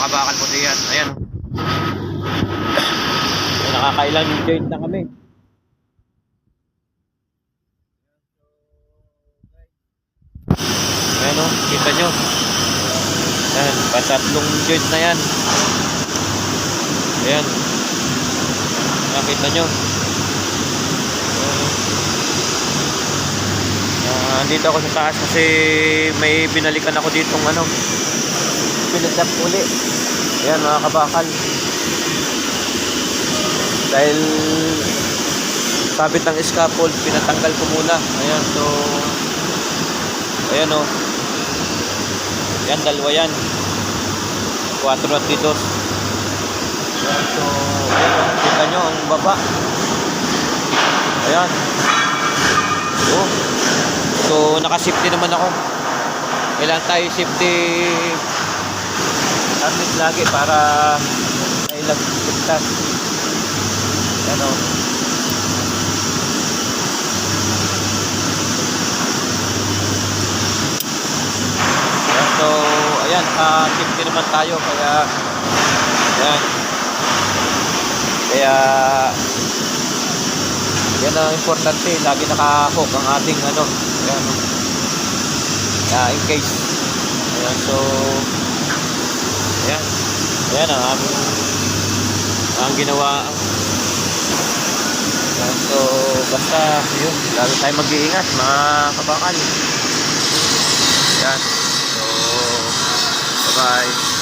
kabakal mo diyan. Ayan. Nakakailang joint na kami. Ayan o, kita nyo. Ayan, patatlong joint na yan. Ayan. Nakita nyo. Dito ako sa taas kasi may binalikan ako ditong ano, pinagdap uli. Ayan mga kabakal. Dahil sabit ng scaffold, pinatanggal ko muna. Ayan, so ayan o. Yan, dalawa yan. 4 at dito. Ayan, so ayan, kita nyo ang baba. Ayan. So naka-safety naman ako. Kailangan tayo safety harness lagi para ay lagtas. Ayan o. So, ayan, safety naman tayo, kaya ayan. Kaya yan ang importante, lagi naka-hook ang ating ano, ayan. In case. Ayan, so ayan. Ayan ang ginawa. Ayan, so basta yun, lalo tayo mag-iingat mga kabakal. Ayan. Bye.